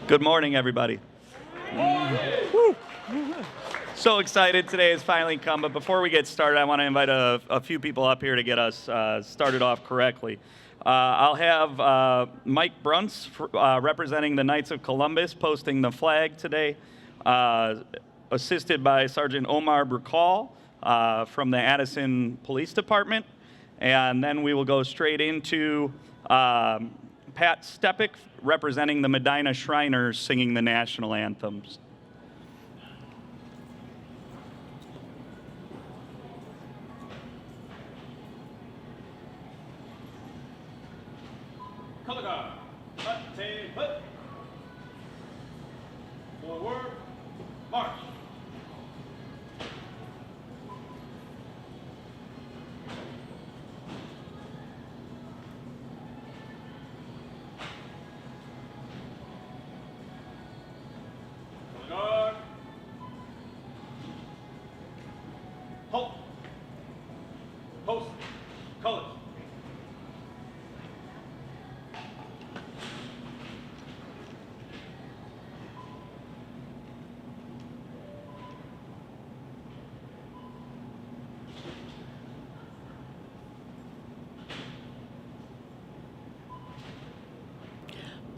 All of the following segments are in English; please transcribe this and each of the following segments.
Good morning, everybody. Woo. So excited today has finally come, but before we get started, I want to invite a few people up here to get us started off correctly. I'll have Mike Bruntz, representing the Knights of Columbus, posting the flag today, assisted by Sergeant Omar Brukal from the Addison Police Department. And then we will go straight into Pat Stepik, representing the Medina Shriners, singing the national anthems. Color guard, hut, tay, hut. Forward, march. Color guard. Halt. Post. Colors.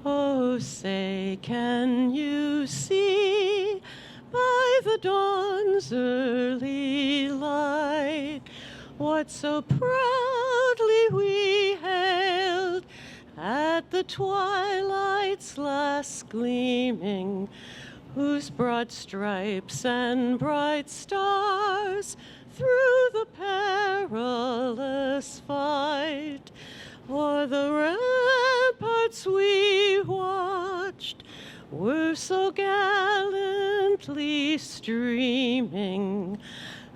Oh, say, can you see by the dawn's early light what so proudly we hailed at the twilight's last gleaming, whose broad stripes and bright stars through the perilous fight o'er the ramparts we watched were so gallantly streaming,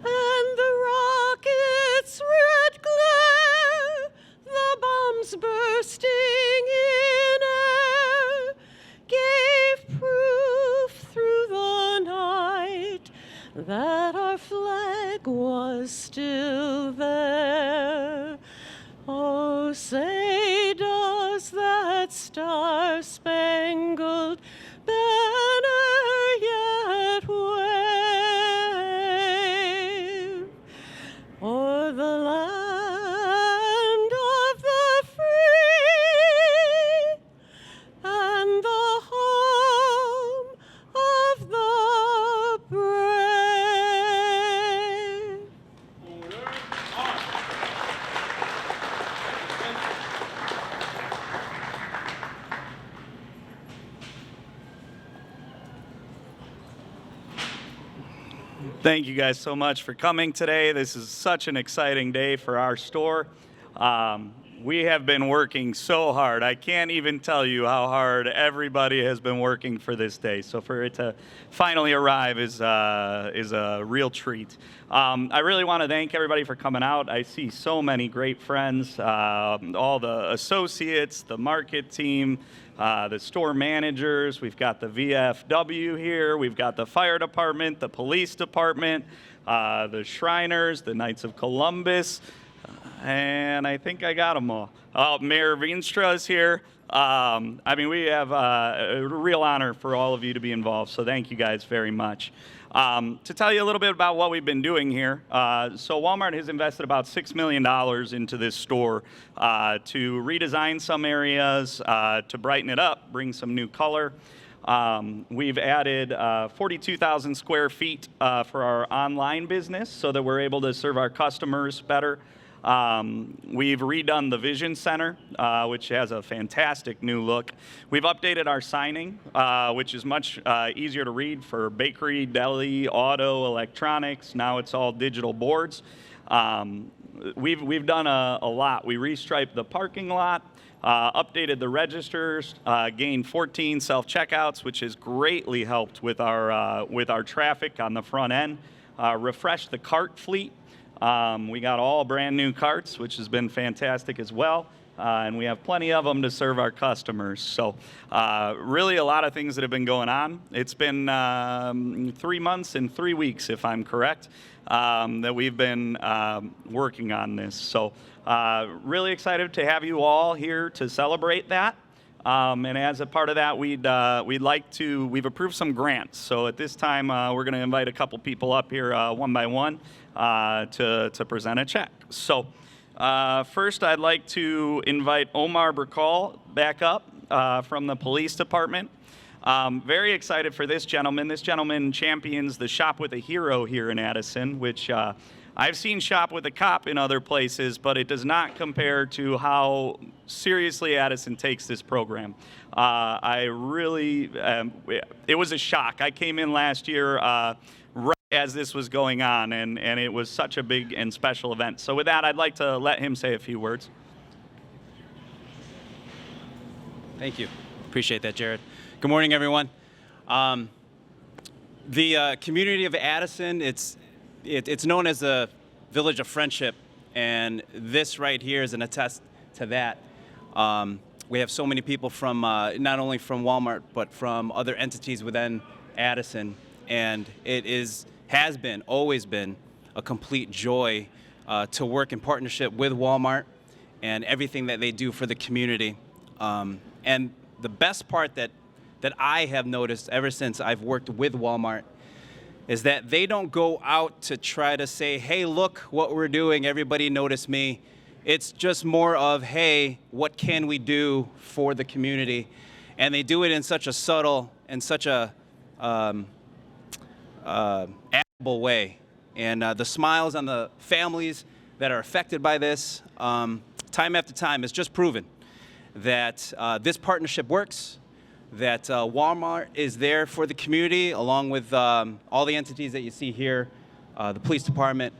and the rockets' red glare, the bombs bursting in air, gave proof through the night that our flag was still there. Oh, say, does that star-spangled banner yet wave o'er the land of the free and the home of the brave? Order, march. Thank you guys so much for coming today. This is such an exciting day for our store. We have been working so hard. I can't even tell you how hard everybody has been working for this day. So for it to finally arrive is a real treat. I really want to thank everybody for coming out. I see so many great friends, all the associates, the market team, the store managers. We've got the VFW here. We've got the fire department, the police department, the Shriners, the Knights of Columbus, and I think I got them all. Mayor Veenstra is here. We have a real honor for all of you to be involved, so thank you guys very much. To tell you a little bit about what we've been doing here, so Walmart has invested about $6 million into this store to redesign some areas, to brighten it up, bring some new color. We've added 42,000 square feet for our online business so that we're able to serve our customers better. We've redone the Vision Center, which has a fantastic new look. We've updated our signing, which is much easier to read for bakery, deli, auto, electronics. Now it's all digital boards. We've done a lot. We restriped the parking lot, updated the registers, gained 14 self-checkouts, which has greatly helped with our traffic on the front end. Refreshed the cart fleet. We got all brand new carts, which has been fantastic as well. And we have plenty of them to serve our customers. So really a lot of things that have been going on. It's been 3 months and 3 weeks, if I'm correct, that we've been working on this. So really excited to have you all here to celebrate that. And as a part of that, we've approved some grants. So at this time, we're going to invite a couple people up here one by one to present a check. So first, I'd like to invite Omar Brakal back up from the police department. Very excited for this gentleman. This gentleman champions the Shop with a Hero here in Addison, which I've seen Shop with a Cop in other places, but it does not compare to how seriously Addison takes this program. It was a shock. I came in last year right as this was going on, and it was such a big and special event. So with that, I'd like to let him say a few words. Thank you. Appreciate that, Jared. Good morning, everyone. The community of Addison, it's known as a village of friendship, and this right here is an attest to that. We have so many people from not only from Walmart, but from other entities within Addison, and it has been, always been, a complete joy to work in partnership with Walmart and everything that they do for the community. And the best part that I have noticed ever since I've worked with Walmart is that they don't go out to try to say, hey, look what we're doing, everybody notice me. It's just more of, hey, what can we do for the community? And they do it in such a subtle and such a admirable way. And the smiles on the families that are affected by this, time after time, has just proven that this partnership works, that Walmart is there for the community, along with all the entities that you see here, the police department,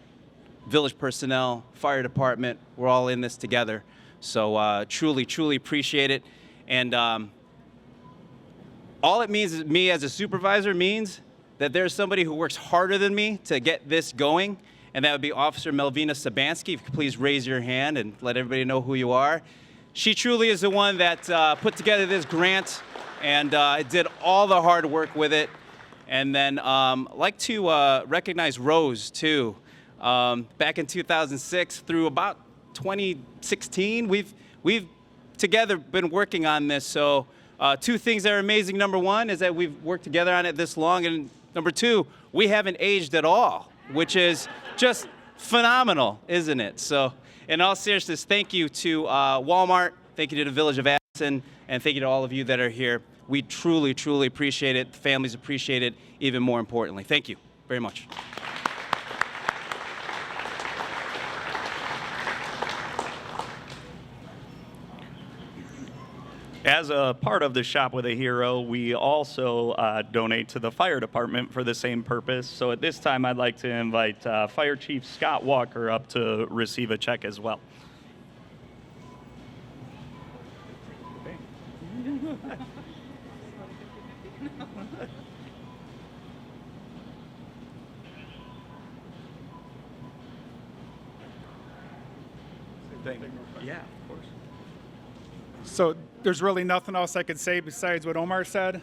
village personnel, fire department. We're all in this together. So truly, truly appreciate it. And all it means is me as a supervisor means that there's somebody who works harder than me to get this going, and that would be Officer Melvina Sabansky. If you could please raise your hand and let everybody know who you are. She truly is the one that put together this grant and did all the hard work with it. And then I'd like to recognize Rose, too. Back in 2006 through about 2016, we've together been working on this. So two things that are amazing. Number one is that we've worked together on it this long. And number two, we haven't aged at all, which is just phenomenal, isn't it? So in all seriousness, thank you to Walmart, thank you to the Village of Addison, and thank you to all of you that are here. We truly, truly appreciate it. The families appreciate it even more importantly. Thank you very much. As a part of the Shop with a Hero, we also donate to the fire department for the same purpose. So at this time, I'd like to invite Fire Chief Scott Walker up to receive a check as well. Yeah, of course. So there's really nothing else I could say besides what Omar said.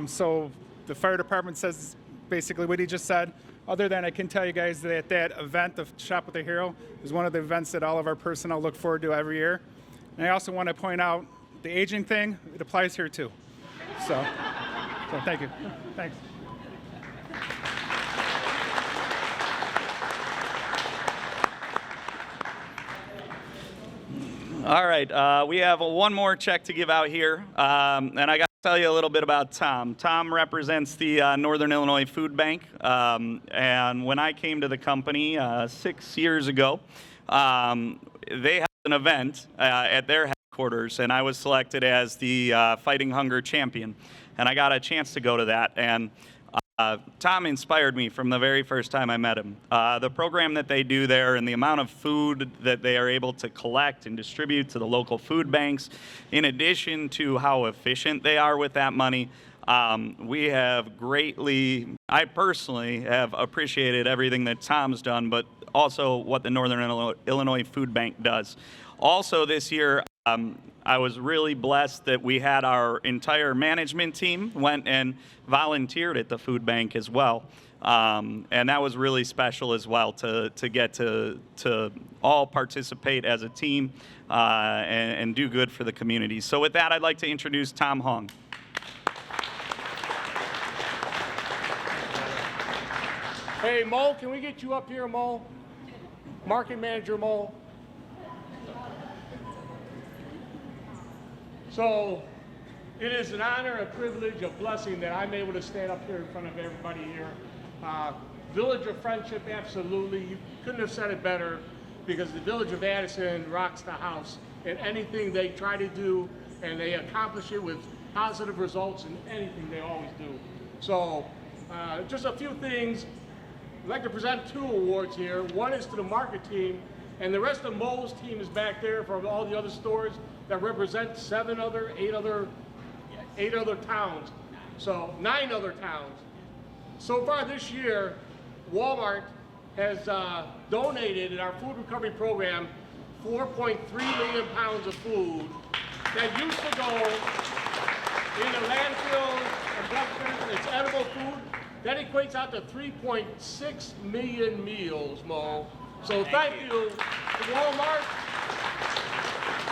So the fire department says basically what he just said. Other than I can tell you guys that that event, the Shop with a Hero, is one of the events that all of our personnel look forward to every year. And I also want to point out the aging thing, it applies here too. So thank you. Thanks. All right, we have one more check to give out here, and I got to tell you a little bit about Tom. Tom represents the Northern Illinois Food Bank, and when I came to the company 6 years ago, they had an event at their headquarters, and I was selected as the Fighting Hunger champion, and I got a chance to go to that. And Tom inspired me from the very first time I met him. The program that they do there and the amount of food that they are able to collect and distribute to the local food banks, in addition to how efficient they are with that money, we have greatly, I personally have appreciated everything that Tom's done, but also what the Northern Illinois Food Bank does. Also this year, I was really blessed that we had our entire management team went and volunteered at the food bank as well. And that was really special as well to get to all participate as a team and do good for the community. So with that, I'd like to introduce Tom Hong. Hey, Mo, can we get you up here, Mo? Market Manager Mo. So, it is an honor, a privilege, a blessing that I'm able to stand up here in front of everybody here. Village of Friendship, absolutely. You couldn't have said it better, because the Village of Addison rocks the house in anything they try to do, and they accomplish it with positive results in anything they always do. So, just a few things. I'd like to present 2 awards here. One is to the market team, and the rest of Mo's team is back there from all the other stores that represent 8 other towns. So 9 other towns. So far this year, Walmart has donated in our food recovery program 4.3 million pounds of food that used to go in the landfills and dumpsters. It's edible food. That equates out to 3.6 million meals, Mo. So thank you to Walmart.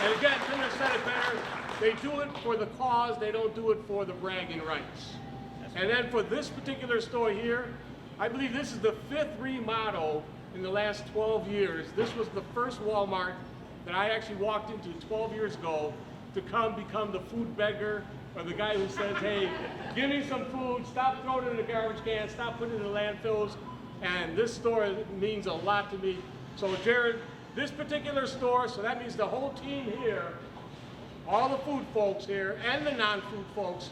And again, couldn't have said it better. They do it for the cause. They don't do it for the bragging rights. And then for this particular store here, I believe this is the 5th remodel in the last 12 years. This was the first Walmart that I actually walked into 12 years ago to become the food beggar, or the guy who says, hey, give me some food, stop throwing it in the garbage can, stop putting it in the landfills. And this store means a lot to me. So Jared, this particular store, so that means the whole team here, all the food folks here and the non-food folks,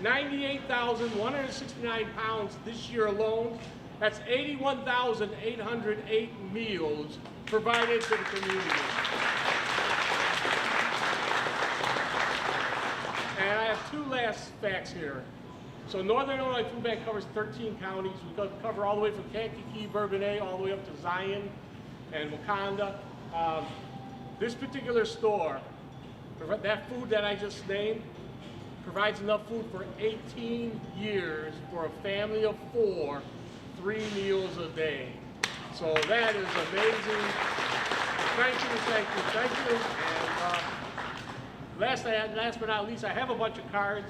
98,169 pounds this year alone. That's 81,808 meals provided to the community. And I have 2 last facts here. So Northern Illinois Food Bank covers 13 counties. We cover all the way from Kankakee, Bourbonnais, all the way up to Zion and Wakanda. This particular store, that food that I just named, provides enough food for 18 years for a family of 4, 3 meals a day. So that is amazing. Thank you, thank you, thank you. And last but not least, I have a bunch of cards.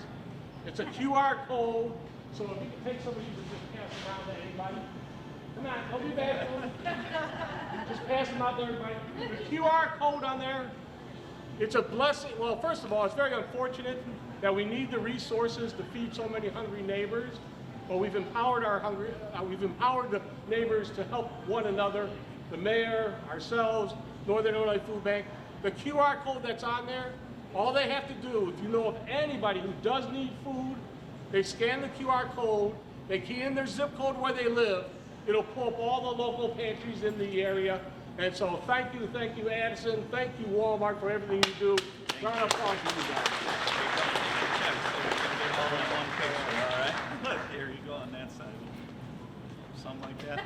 It's a QR code, so if you can take some of these and just pass them around to anybody. Come on, don't be bad. Just pass them out to everybody. The QR code on there, it's a blessing. Well, first of all, it's very unfortunate that we need the resources to feed so many hungry neighbors, but we've empowered the neighbors to help one another, the mayor, ourselves, Northern Illinois Food Bank. The QR code that's on there, all they have to do, if you know of anybody who does need food, they scan the QR code, they key in their zip code where they live, it'll pull up all the local pantries in the area. And so thank you, Addison, thank you, Walmart, for everything you do. Round of applause to you guys. All right. Here you go on that side. Something like that.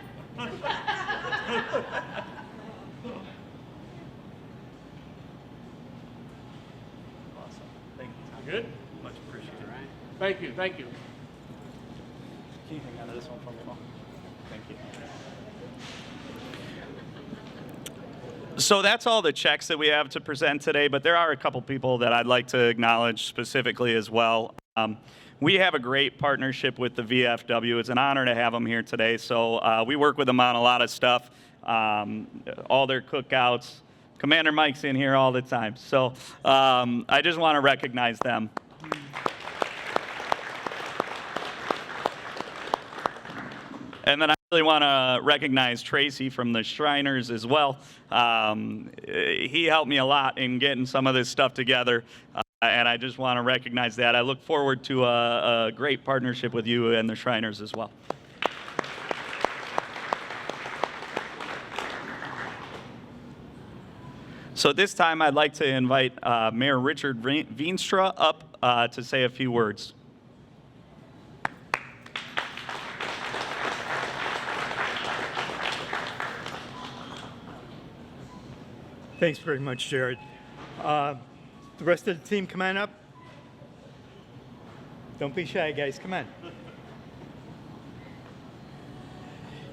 Awesome. Thank you, Tom. Good? Much appreciated. All right. Thank you, thank you. Can you hang on to this one for me, Mom? Thank you. So that's all the checks that we have to present today, but there are a couple people that I'd like to acknowledge specifically as well. We have a great partnership with the VFW. It's an honor to have them here today. So we work with them on a lot of stuff, all their cookouts. Commander Mike's in here all the time. So I just want to recognize them. And then I really want to recognize Tracy from the Shriners as well. He helped me a lot in getting some of this stuff together, and I just want to recognize that. I look forward to a great partnership with you and the Shriners as well. So at this time, I'd like to invite Mayor Richard Veenstra up to say a few words. Thanks very much, Jared. The rest of the team, come on up. Don't be shy, guys. Come on.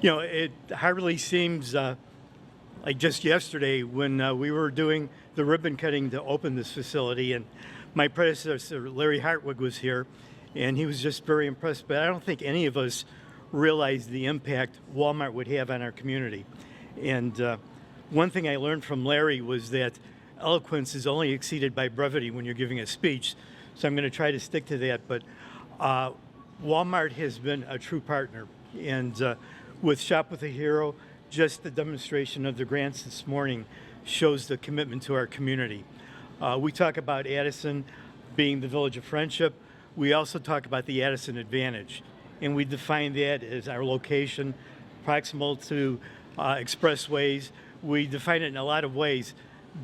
You know, it hardly seems like just yesterday when we were doing the ribbon cutting to open this facility, and my predecessor, Larry Hartwig, was here, and he was just very impressed. But I don't think any of us realized the impact Walmart would have on our community. And one thing I learned from Larry was that eloquence is only exceeded by brevity when you're giving a speech. So I'm going to try to stick to that. But Walmart has been a true partner. And with Shop with a Hero, just the demonstration of the grants this morning shows the commitment to our community. We talk about Addison being the village of friendship. We also talk about the Addison advantage. And we define that as our location, proximal to expressways. We define it in a lot of ways,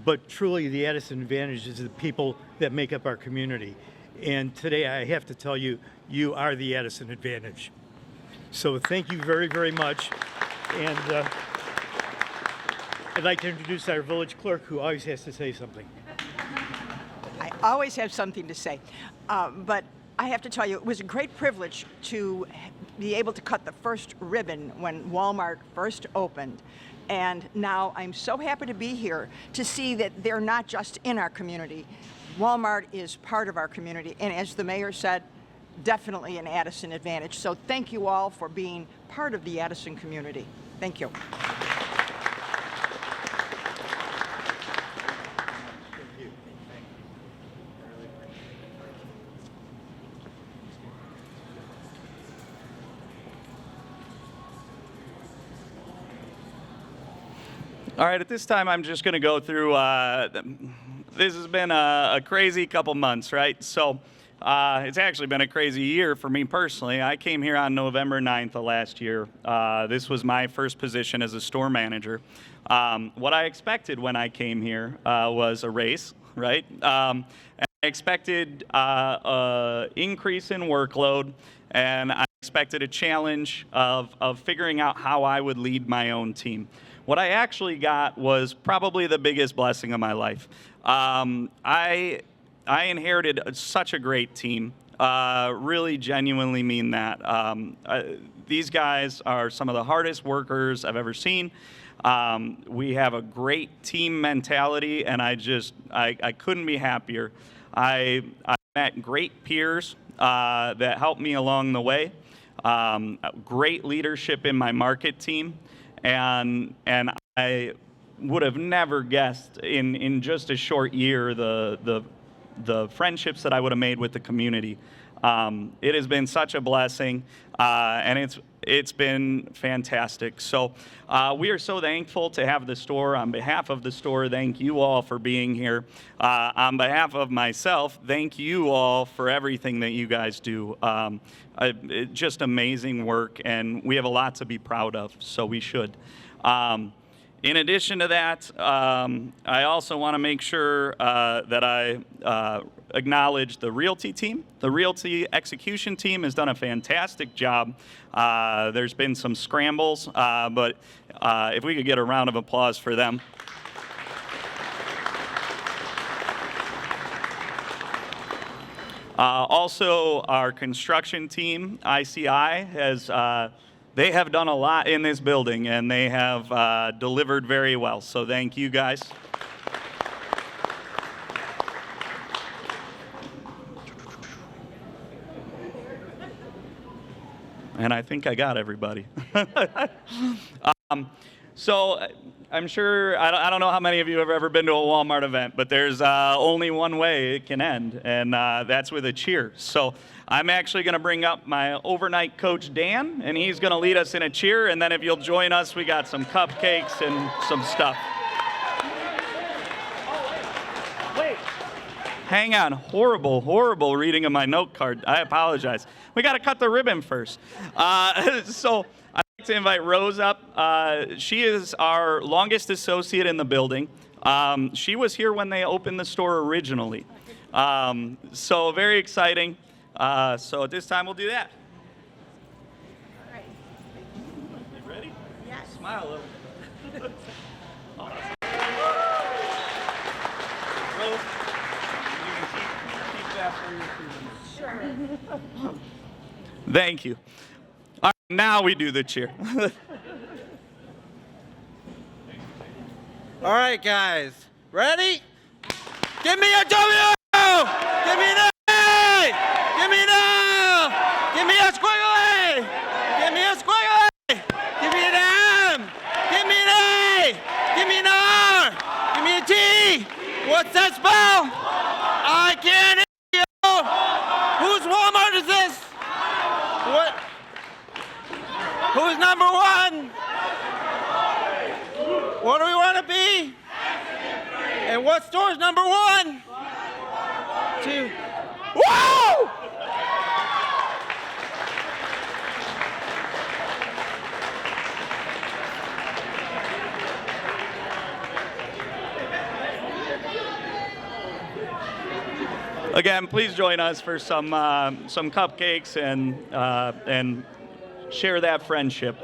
but truly the Addison advantage is the people that make up our community. And today I have to tell you, you are the Addison advantage. So thank you very, very much. And I'd like to introduce our village clerk, who always has to say something. I always have something to say, but I have to tell you, it was a great privilege to be able to cut the first ribbon when Walmart first opened. And now I'm so happy to be here to see that they're not just in our community. Walmart is part of our community, and as the mayor said, definitely an Addison advantage. So thank you all for being part of the Addison community. Thank you. All right, at this time, I'm just going to go through, this has been a crazy couple months, right? So it's actually been a crazy year for me personally. I came here on November 9th of last year. This was my first position as a store manager. What I expected when I came here was a raise, right? And I expected an increase in workload, and I expected a challenge of figuring out how I would lead my own team. What I actually got was probably the biggest blessing of my life. I inherited such a great team. Really genuinely mean that. These guys are some of the hardest workers I've ever seen. We have a great team mentality, and I couldn't be happier. I met great peers that helped me along the way. Great leadership in my market team. And I would have never guessed in just a short year the friendships that I would have made with the community. It has been such a blessing, and it's been fantastic. So we are so thankful to have the store. On behalf of the store, thank you all for being here. On behalf of myself, thank you all for everything that you guys do. Just amazing work, and we have a lot to be proud of, so we should. In addition to that, I also want to make sure that I acknowledge the Realty team. The Realty execution team has done a fantastic job. There's been some scrambles, but if we could get a round of applause for them. Also, our construction team, ICI, they have done a lot in this building, and they have delivered very well. So thank you guys. And I think I got everybody. So I'm sure, I don't know how many of you have ever been to a Walmart event, but there's only one way it can end, and that's with a cheer. So I'm actually going to bring up my overnight coach, Dan, and he's going to lead us in a cheer, and then if you'll join us, we got some cupcakes and some stuff. Wait. Hang on. Horrible reading of my note card. I apologize. We got to cut the ribbon first. So I'd like to invite Rose up. She is our longest associate in the building. She was here when they opened the store originally. So very exciting. So at this time, we'll do that. All right. You ready? Yes. Smile a little. Awesome. Rose, you can keep that for your few minutes. Sure. Thank you. All right, now we do the cheer. All right, guys. Ready? Give me a W! Give me an A! Give me an L! Give me a squiggly! Give me a squiggly! Give me an M! Give me an A! Give me an R! Give me a T! What's that spell? I can't hear you! Whose Walmart is this? What? Who's number one? What do we want to be? And what store's number one? Two. Whoa! Again, please join us for some cupcakes and share that friendship.